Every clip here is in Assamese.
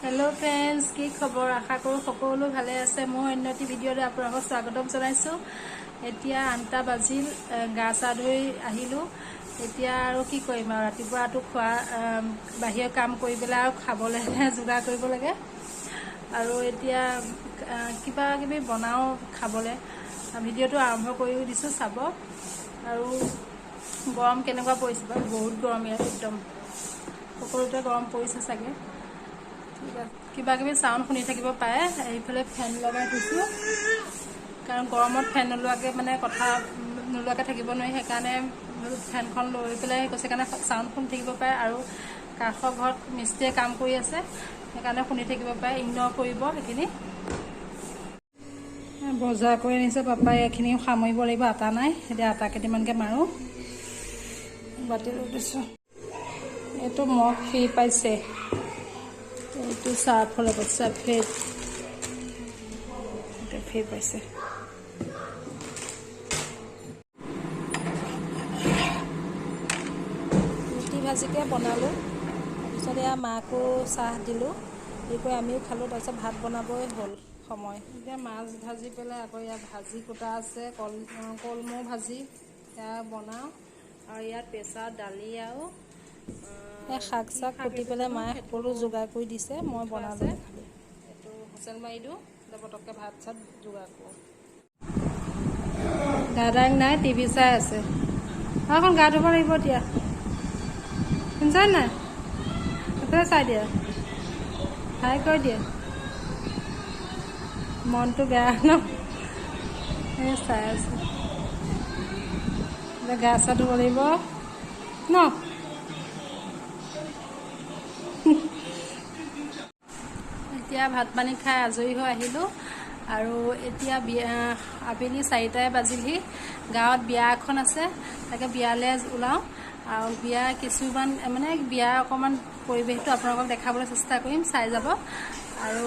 हेलो फ्रेंड्स की खबर आशा करूँ सकलो भाले आछे। मोर अन्य एटी भिडिओ आपलोक स्वागतम जनाइछो। एतिया 8टा बाजिल गा चा धुई आहिलो। एतिया आरो की करिम आरो रातिपुवाটো खा बाहिर काम करि पेला आरो खाबले जोगार करिब लागे आरो एतिया किबा किबि बनाओ खाबले। भिडिओটো आरम्भ करि दिसो चाब। आरो गरम केनेकुवा परिছে बहुत गरम यार एकदम सकलोते गरम परिছে सागे। किबा किबि साउंड शुनि থাকিব পাৰে। এইফালে ফেন লগাই থৈছো কাৰণ গৰমত ফেন নলুৱাকে মানে কথা নলুৱাকে থাকিব নোৱাৰি। সেইকাৰণে ফেনখন লৈ পেলাই কৈছে কাৰণে সাউণ্ড শুনি থাকিব পাৰে আৰু কাষৰ ঘৰত মিস্ত্ৰীয়ে কাম কৰি আছে সেইকাৰণে শুনি থাকিব পাৰে। ইগনৰ কৰিব সেইখিনি। বজাৰ কৰি আনিছে পাপাই। এইখিনি সামৰিব লাগিব। আটা নাই এতিয়া আটা কেইটামানকে মাৰো। বাটি লৈ দিছো। এইটো মগ ফ্ৰী পাইছে। itu saat kalau besar fit itu fit paise ruti bhaji ke banalu পিছত এয়া মাকো চাহ দিলো এইকৈ আমিও খালো। তাৰপিছত ভাত বনাবই হ'ল সময়। এতিয়া মাছ ভাজি পেলাই আকৌ ইয়াত ভাজি কুটা আছে কলমৌ ভাজি এয়া বনাও আৰু ইয়াত প্ৰেছাৰ দালি আৰু শাক চাক কুটি পেলাই মায়ে সকলো যোগাৰ কৰি দিছে। মই বনালো খালি এইটো হুচেল মাৰি দিওঁ পটককৈ ভাত চাত যোগাৰ কৰোঁ। দাদাক নাই টিভি চাই আছে। এখন গা ধুব লাগিব এতিয়া শুনিছা নাই? সেইফালে চাই দিয়া হাই কৰি দিয়ে মনটো বেয়া ন চাই আছে। গা চা ধুব লাগিব ন। এতিয়া ভাত পানী খাই আজৰি হৈ আহিলোঁ আৰু এতিয়া আবেলি 4টাই বাজিলহি। গাঁৱত বিয়া এখন আছে তাকে বিয়ালৈ ওলাওঁ আৰু বিয়া কিছুমান মানে বিয়া অকণমান পৰিৱেশটো আপোনালোকক দেখাবলৈ চেষ্টা কৰিম। চাই যাব। আৰু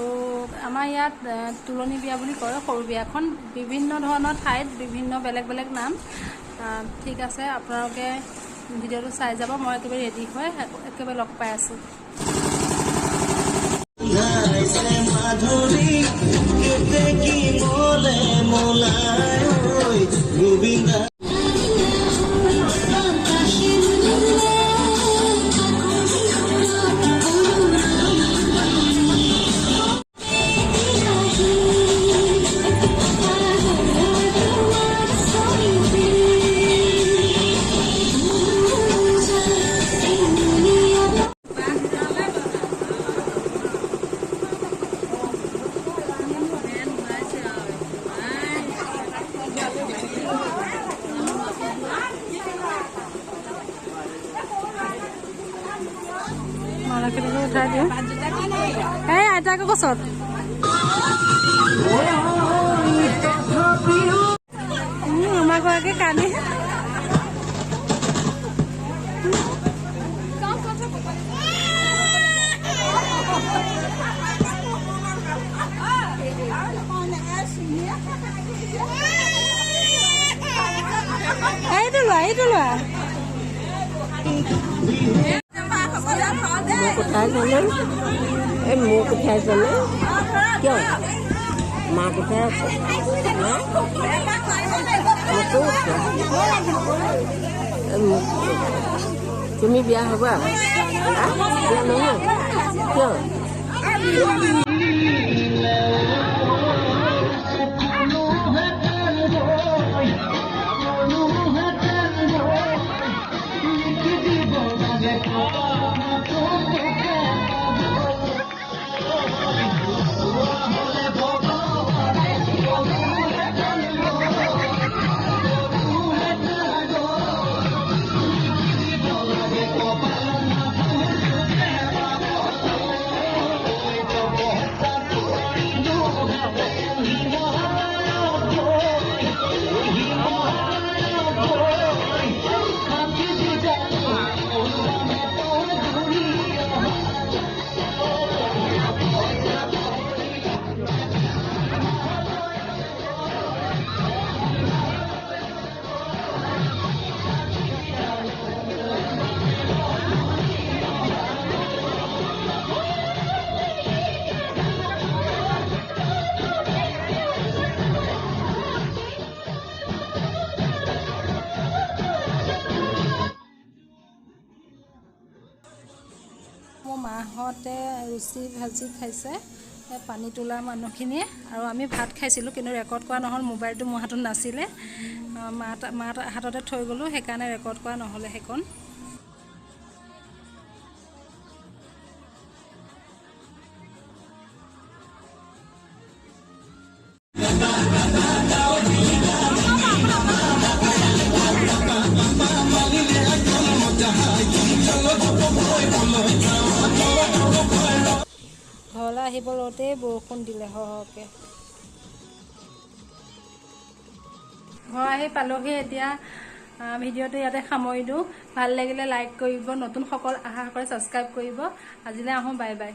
আমাৰ ইয়াত তুলনি বিয়া বুলি কয় সৰু বিয়াখন। বিভিন্ন ধৰণৰ ঠাইত বিভিন্ন বেলেগ বেলেগ নাম। ঠিক আছে আপোনালোকে ভিডিঅ'টো চাই যাব। মই একেবাৰে ৰেডি হৈ একেবাৰে লগ পাই আছোঁ। মাধুরী কেতে কি মোলে মোলায় গোবিন্দা উঠাই দিওঁ। এই আইতাক গছত আমাৰ গৰাকী কান্দি এইটো লোৱা কোথায় জানে এই মোৰ কোথায় জানে কিয় মা কোথায় আছে তুমি বিয়া হবা বিয়া নহয় কিয়? মাহঁতে ৰুচি ভাজি খাইছে, পানী তোলা মানুহখিনিয়ে, আৰু আমি ভাত খাইছিলোঁ কিন্তু ৰেকৰ্ড কৰা নহ'ল, মোবাইলটো মোৰ হাতত নাছিলে, মা হাততে থৈ গ'লোঁ, সেইকাৰণে ৰেকৰ্ড কৰা নহ'লে সেইকণ। ঘৰলৈ আহিব লওঁতেই বৰষুণ দিলে সৰহকৈ। ঘৰ আহি পালোহি, এতিয়া ভিডিঅ'টো ইয়াতে সামৰি দিওঁ। ভাল লাগিলে লাইক কৰিব, নতুন সকল আশা কৰে ছাবস্ক্ৰাইব কৰিব। আজিলৈ আহোঁ, বাই বাই।